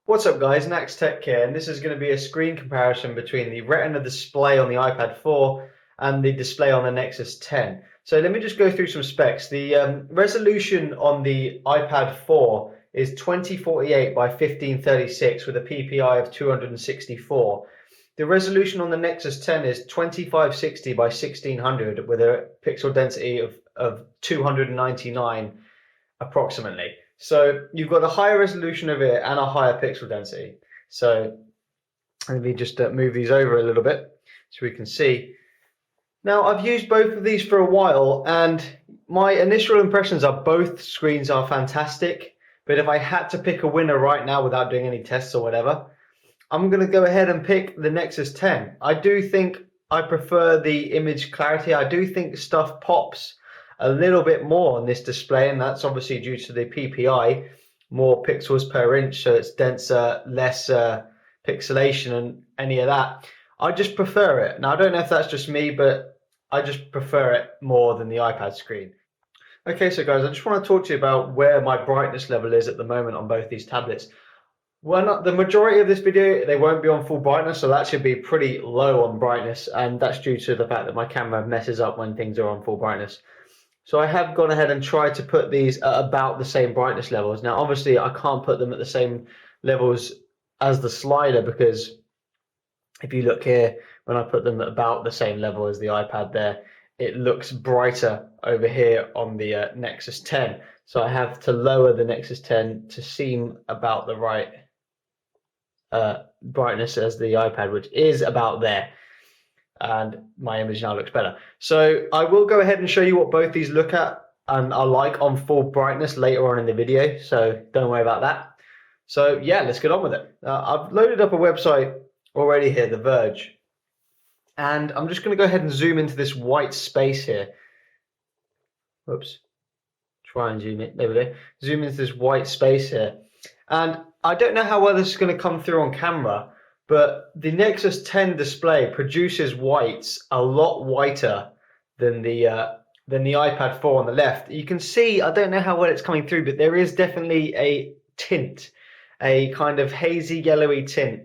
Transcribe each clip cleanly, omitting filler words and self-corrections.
What's up guys, Nax Tech here, and this is going to be a screen comparison between the Retina display on the iPad 4 and the display on the Nexus 10. So let me just go through some specs. The resolution on the iPad 4 is 2048 by 1536 with a PPI of 264. The resolution on the Nexus 10 is 2560 by 1600 with a pixel density of 299 approximately. So you've got a higher resolution of it and a higher pixel density. So let me just move these over a little bit so we can see. Now I've used both of these for a while and my initial impressions are both screens are fantastic. But if I had to pick a winner right now without doing any tests or whatever, I'm going to go ahead and pick the Nexus 10. I do think I prefer the image clarity. I do think stuff pops a little bit more on this display, and that's obviously due to the PPI, more pixels per inch, so it's denser, less pixelation and any of that. I just prefer it. Now, I don't know if that's just me, but I just prefer it more than the iPad screen. Okay, so guys, I just want to talk to you about where my brightness level is at the moment on both these tablets. Well, the majority of this video, they won't be on full brightness, so that should be pretty low on brightness, and that's due to the fact that my camera messes up when things are on full brightness. So I have gone ahead and tried to put these at about the same brightness levels. Now, obviously, I can't put them at the same levels as the slider because if you look here, when I put them at about the same level as the iPad there, it looks brighter over here on the Nexus 10. So I have to lower the Nexus 10 to seem about the right brightness as the iPad, which is about there. And my image now looks better. So I will go ahead and show you what both these look at and are like on full brightness later on in the video, so don't worry about that. So yeah, let's get on with it. I've loaded up a website already here, The Verge, and I'm just going to go ahead and zoom into this white space here. Whoops. Try and zoom it. There we go. Zoom into this white space here. And I don't know how well this is going to come through on camera, but the Nexus 10 display produces whites a lot whiter than the iPad 4 on the left. You can see, I don't know how well it's coming through, but there is definitely a tint, a kind of hazy yellowy tint.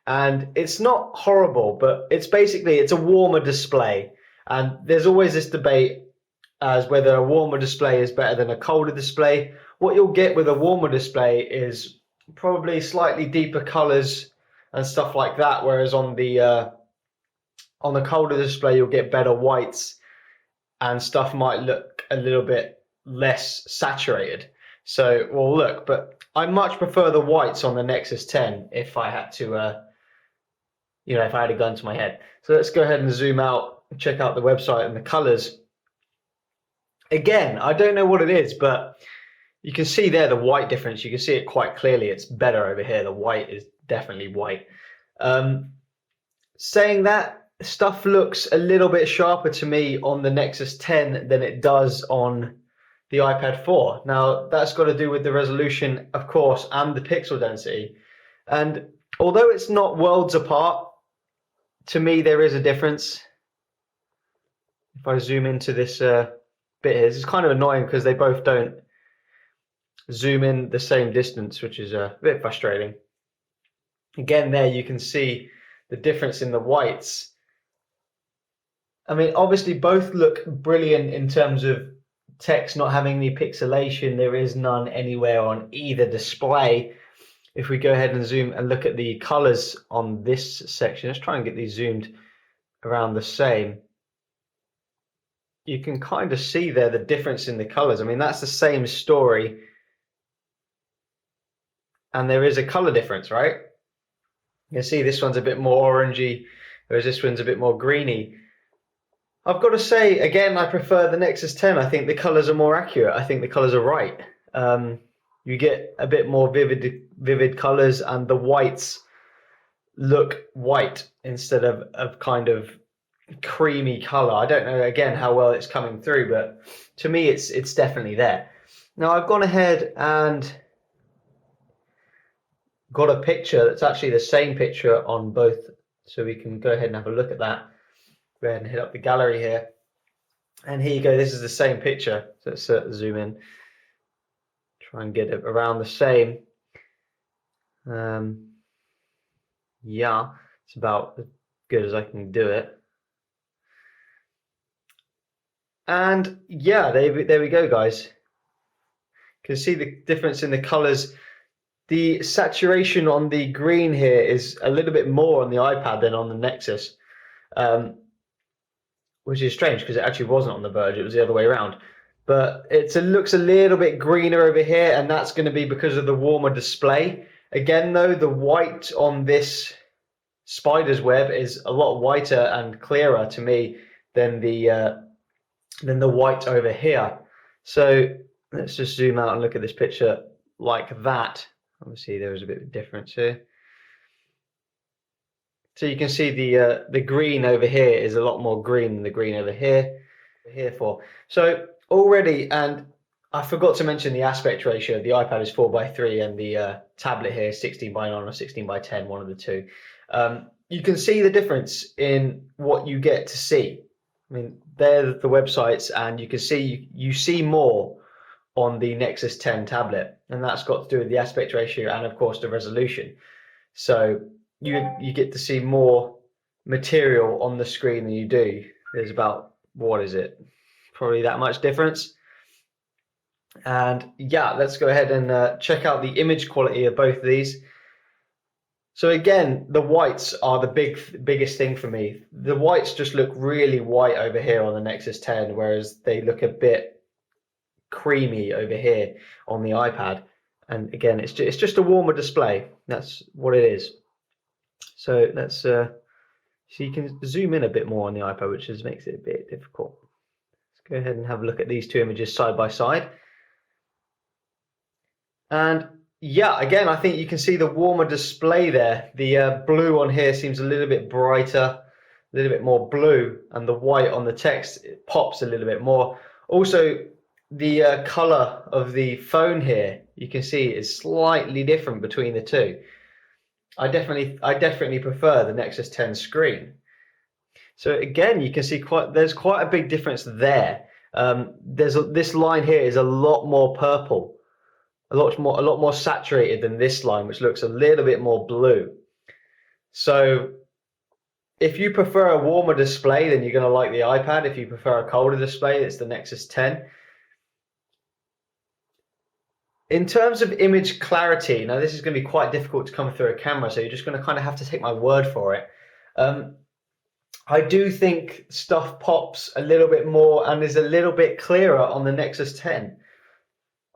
And it's not horrible, but it's a warmer display. And there's always this debate as whether a warmer display is better than a colder display. What you'll get with a warmer display is probably slightly deeper colors and stuff like that, whereas on the colder display you'll get better whites and stuff might look a little bit less saturated. So we'll look, but I much prefer the whites on the Nexus 10 if I had to if I had a gun to my head. So let's go ahead and zoom out and check out the website and the colors. Again, I don't know what it is, but you can see there the white difference. You can see it quite clearly. It's better over here. The white is definitely white. Saying that, stuff looks a little bit sharper to me on the Nexus 10 than it does on the iPad 4. Now, that's got to do with the resolution, of course, and the pixel density. And although it's not worlds apart, to me there is a difference. If I zoom into this bit here, it's kind of annoying because they both don't zoom in the same distance, which is a bit frustrating. Again, there you can see the difference in the whites. I mean, obviously both look brilliant in terms of text not having any pixelation. There is none anywhere on either display. If we go ahead and zoom and look at the colors on this section, let's try and get these zoomed around the same. You can kind of see there the difference in the colors. I mean, that's the same story, and there is a color difference, right? You can see this one's a bit more orangey, whereas this one's a bit more greeny. I've got to say, again, I prefer the Nexus 10. I think the colors are more accurate. I think the colors are right. You get a bit more vivid colors, and the whites look white instead of kind of creamy color. I don't know again how well it's coming through, but to me it's definitely there. Now I've gone ahead and got a picture that's actually the same picture on both, so we can go ahead and have a look at that. Go ahead and hit up the gallery here, and here you go. This is the same picture. So let's zoom in, try and get it around the same. Yeah, it's about as good as I can do it. And yeah, there we go, guys. You can see the difference in the colors. The saturation on the green here is a little bit more on the iPad than on the Nexus, which is strange because it actually wasn't on the Verge, it was the other way around. But it looks a little bit greener over here, and that's going to be because of the warmer display. Again, though, the white on this spider's web is a lot whiter and clearer to me than the white over here. So let's just zoom out and look at this picture like that. Obviously, there is a bit of difference here. So you can see the green over here is a lot more green than the green over here. So already, and I forgot to mention the aspect ratio. The iPad is 4:3, and the tablet here is 16:9 or 16:10, one of the two. You can see the difference in what you get to see. I mean, they're the websites, and you can see you see more on the Nexus 10 tablet, and that's got to do with the aspect ratio and, of course, the resolution. So you get to see more material on the screen than you do. There's about, what is it? Probably that much difference. And yeah, let's go ahead and check out the image quality of both of these. So again, the whites are the biggest thing for me. The whites just look really white over here on the Nexus 10, whereas they look a bit creamy over here on the iPad. And again, it's just a warmer display. That's what it is. So let's so you can zoom in a bit more on the iPad, which makes it a bit difficult. Let's go ahead and have a look at these two images side by side. And yeah, again, I think you can see the warmer display there. The blue on here seems a little bit brighter, a little bit more blue, and the white on the text, it pops a little bit more. Also, the color of the phone here, you can see is slightly different between the two. I definitely prefer the Nexus 10 screen. So again, you can see there's quite a big difference there. This line here is a lot more purple, a lot more saturated than this line, which looks a little bit more blue. So if you prefer a warmer display, then you're going to like the iPad. If you prefer a colder display, it's the Nexus 10. In terms of image clarity, now this is going to be quite difficult to come through a camera, so you're just going to kind of have to take my word for it. I do think stuff pops a little bit more and is a little bit clearer on the Nexus 10.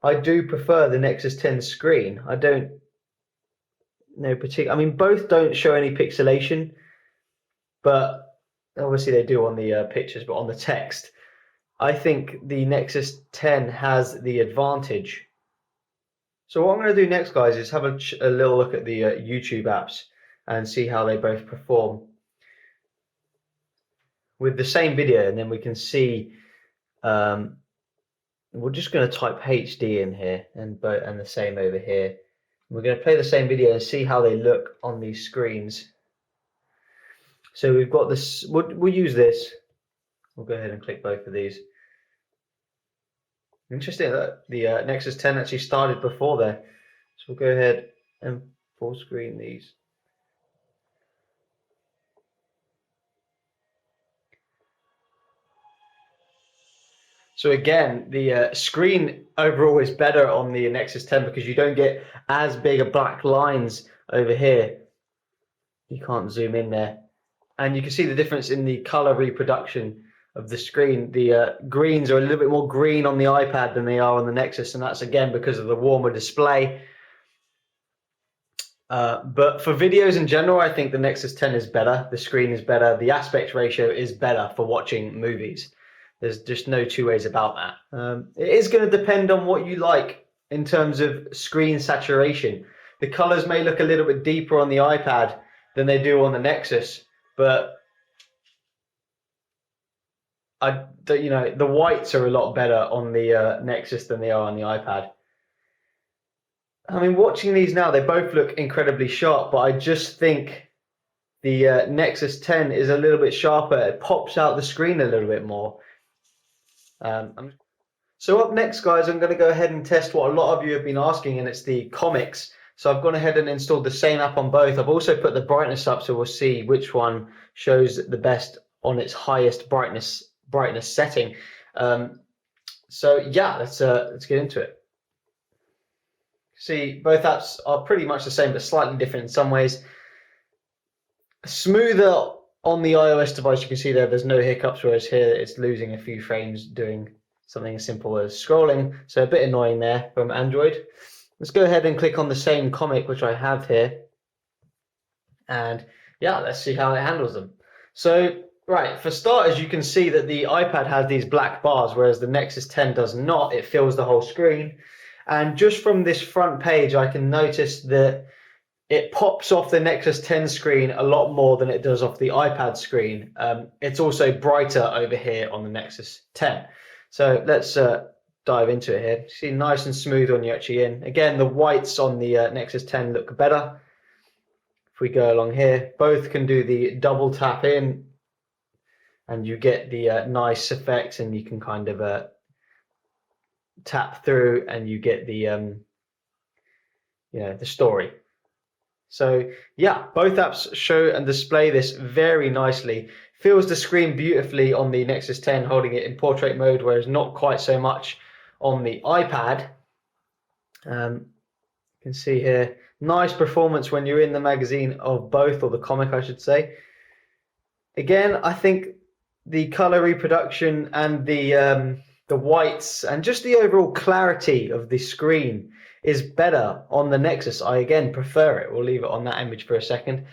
I do prefer the Nexus 10 screen. I don't know particular. I mean, both don't show any pixelation, but obviously they do on the pictures, but on the text, I think the Nexus 10 has the advantage. So what I'm going to do next, guys, is have a little look at the YouTube apps and see how they both perform with the same video, and then we can see. We're just going to type HD in here and the same over here. We're going to play the same video and see how they look on these screens. So we've got this. We'll use this. We'll go ahead and click both of these. Interesting that the Nexus 10 actually started before there. So we'll go ahead and full screen these. So again, the screen overall is better on the Nexus 10 because you don't get as big a black lines over here. You can't zoom in there. And you can see the difference in the color reproduction of the screen. The greens are a little bit more green on the iPad than they are on the Nexus, and that's again because of the warmer display. But for videos in general, I think the Nexus 10 is better. The screen is better. The aspect ratio is better for watching movies. There's just no two ways about that. It is going to depend on what you like in terms of screen saturation. The colors may look a little bit deeper on the iPad than they do on the Nexus, but the whites are a lot better on the Nexus than they are on the iPad. I mean, watching these now, they both look incredibly sharp, but I just think the Nexus 10 is a little bit sharper. It pops out the screen a little bit more. So up next, guys, I'm going to go ahead and test what a lot of you have been asking, and it's the comics. So I've gone ahead and installed the same app on both. I've also put the brightness up so we'll see which one shows the best on its highest brightness setting. So yeah, let's get into it. See, both apps are pretty much the same but slightly different in some ways. Smoother on the iOS device, you can see there's no hiccups, whereas here it's losing a few frames doing something as simple as scrolling. So a bit annoying there from Android. Let's go ahead and click on the same comic, which I have here. And yeah, let's see how it handles them. So, right, for starters, you can see that the iPad has these black bars, whereas the Nexus 10 does not. It fills the whole screen. And just from this front page, I can notice that it pops off the Nexus 10 screen a lot more than it does off the iPad screen. It's also brighter over here on the Nexus 10. So let's dive into it here. See, nice and smooth when you're actually in. Again, the whites on the Nexus 10 look better. If we go along here, both can do the double tap in, and you get the nice effects, and you can kind of tap through, and you get the the story. So yeah, both apps show and display this very nicely. Fills the screen beautifully on the Nexus 10, holding it in portrait mode, whereas not quite so much on the iPad. You can see here, nice performance when you're in the magazine of both, or the comic, I should say. Again, I think the color reproduction and the whites and just the overall clarity of the screen is better on the Nexus. I again prefer it. We'll leave it on that image for a second.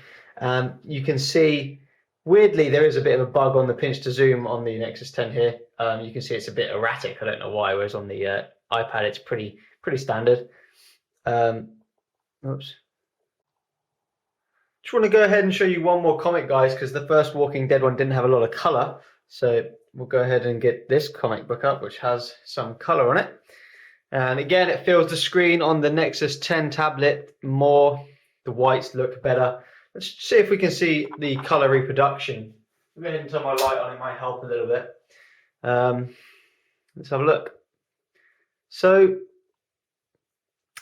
You can see, weirdly, there is a bit of a bug on the pinch to zoom on the Nexus 10 here. You can see it's a bit erratic. I don't know why, whereas on the iPad it's pretty standard. Oops. Just want to go ahead and show you one more comic, guys, because the first Walking Dead one didn't have a lot of color. So we'll go ahead and get this comic book up, which has some color on it. And again, it fills the screen on the Nexus 10 tablet more. The whites look better. Let's see if we can see the color reproduction. I'll go ahead and turn my light on, it might help a little bit. Let's have a look. So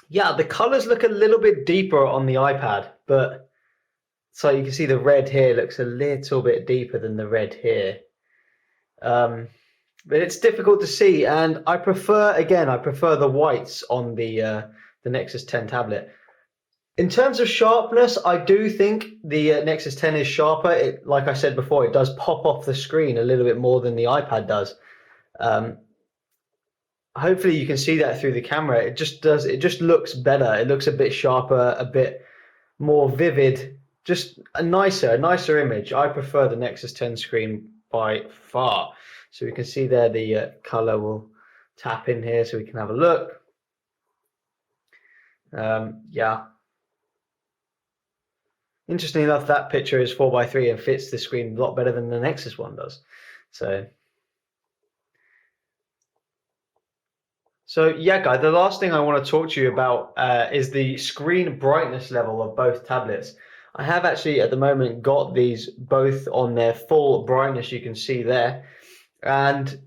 yeah, the colors look a little bit deeper on the iPad, but so you can see the red here looks a little bit deeper than the red here. But it's difficult to see, and I prefer the whites on the Nexus 10 tablet. In terms of sharpness, I do think the Nexus 10 is sharper. Like I said before, it does pop off the screen a little bit more than the iPad does. Hopefully you can see that through the camera. It just looks better. It looks a bit sharper, a bit more vivid, just a nicer image. I prefer the Nexus 10 screen by far. So we can see there the color. Will tap in here so we can have a look. Yeah. Interestingly enough, that picture is 4:3 and fits the screen a lot better than the Nexus one does. So yeah, guys, the last thing I want to talk to you about is the screen brightness level of both tablets. I have actually at the moment got these both on their full brightness, you can see there. And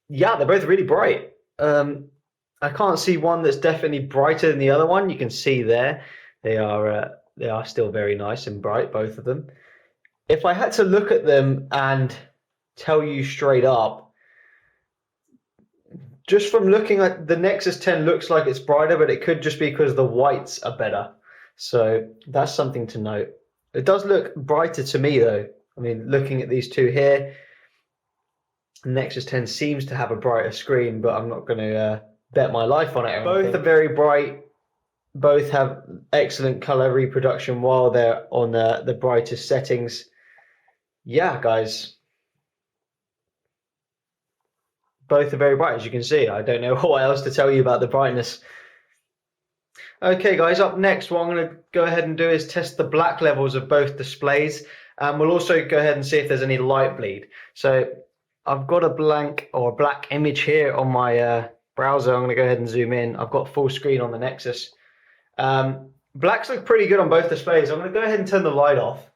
yeah, they're both really bright. I can't see one that's definitely brighter than the other one. You can see there, they are still very nice and bright, both of them. If I had to look at them and tell you straight up, just from looking at the Nexus 10 looks like it's brighter, but it could just be because the whites are better. So that's something to note. It does look brighter to me though. I mean, looking at these two here, Nexus 10 seems to have a brighter screen, but I'm not going to bet my life on it. Both are very bright. Both have excellent color reproduction while they're on the brightest settings. Yeah, guys. Both are very bright, as you can see. I don't know what else to tell you about the brightness. Okay, guys, up next, what I'm going to go ahead and do is test the black levels of both displays. And we'll also go ahead and see if there's any light bleed. So I've got a black image here on my browser. I'm going to go ahead and zoom in. I've got full screen on the Nexus. Blacks look pretty good on both displays. I'm going to go ahead and turn the light off,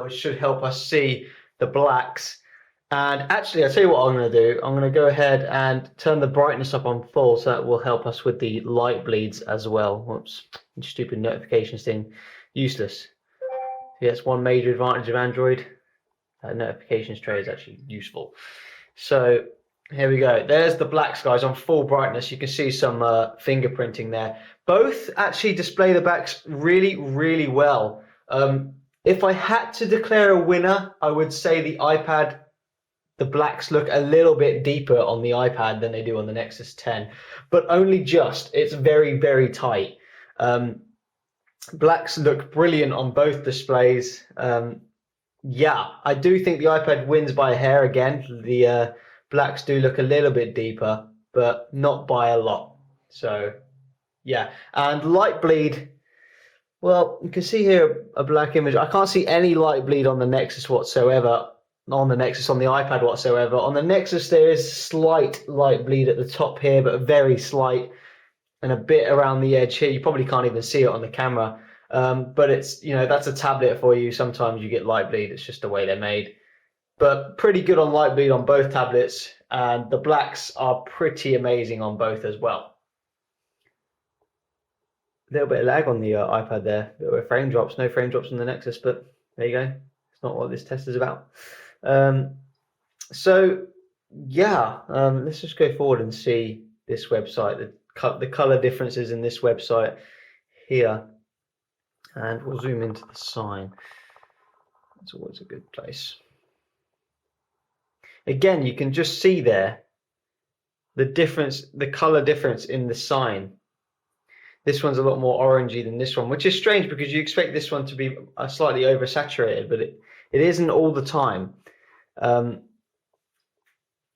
which should help us see the blacks. And actually, I'll tell you what I'm going to do. I'm going to go ahead and turn the brightness up on full, so that will help us with the light bleeds as well. Whoops, stupid notifications thing, useless. Yes, one major advantage of Android. Notifications tray is actually useful. So here we go. There's the black skies on full brightness. You can see some fingerprinting there. Both actually display the backs really, really well. If I had to declare a winner, I would say the iPad. The blacks look a little bit deeper on the iPad than they do on the Nexus 10, but only just. It's very, very tight. Blacks look brilliant on both displays. Yeah, I do think the iPad wins by a hair again. The blacks do look a little bit deeper, but not by a lot. So, yeah. And light bleed, well, you can see here a black image. I can't see any light bleed on the Nexus whatsoever. On the Nexus, on the iPad whatsoever. On the Nexus, there is slight light bleed at the top here, but very slight, and a bit around the edge here. You probably can't even see it on the camera. But it's, that's a tablet for you. Sometimes you get light bleed. It's just the way they're made. But pretty good on light bleed on both tablets, and the blacks are pretty amazing on both as well. A little bit of lag on the iPad there. A little bit of frame drops. No frame drops on the Nexus, but there you go. It's not what this test is about. So yeah, let's just go forward and see this website, the color differences in this website here, and we'll zoom into the sign. It's always a good place. Again, you can just see there the difference, the color difference in the sign. This one's a lot more orangey than this one, which is strange because you expect this one to be slightly oversaturated, but it isn't all the time.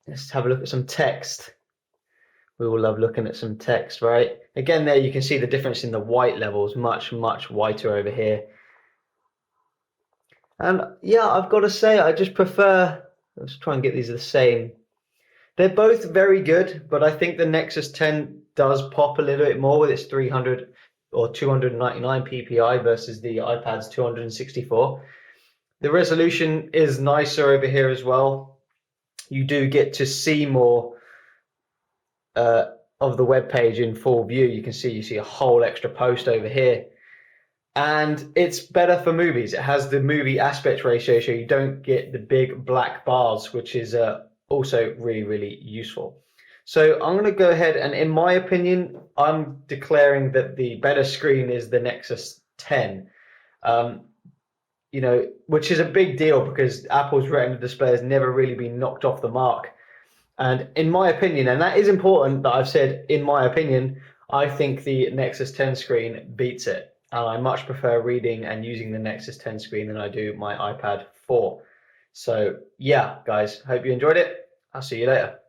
Let's have a look at some text. We all love looking at some text, right? Again, there you can see the difference in the white levels, much, much whiter over here. And yeah, I've got to say, I just prefer, let's try and get these the same. They're both very good, but I think the Nexus 10 does pop a little bit more with its 300 or 299 ppi versus the iPad's 264. The resolution is nicer over here as well. You do get to see more of the web page in full view. You see a whole extra post over here, and it's better for movies. It has the movie aspect ratio, so you don't get the big black bars, which is also really, really useful. So I'm going to go ahead and, in my opinion, I'm declaring that the better screen is the Nexus 10. Which is a big deal because Apple's Retina display has never really been knocked off the mark. And in my opinion, and that is important that I've said, in my opinion, I think the Nexus 10 screen beats it. And I much prefer reading and using the Nexus 10 screen than I do my iPad 4. So yeah, guys, hope you enjoyed it. I'll see you later.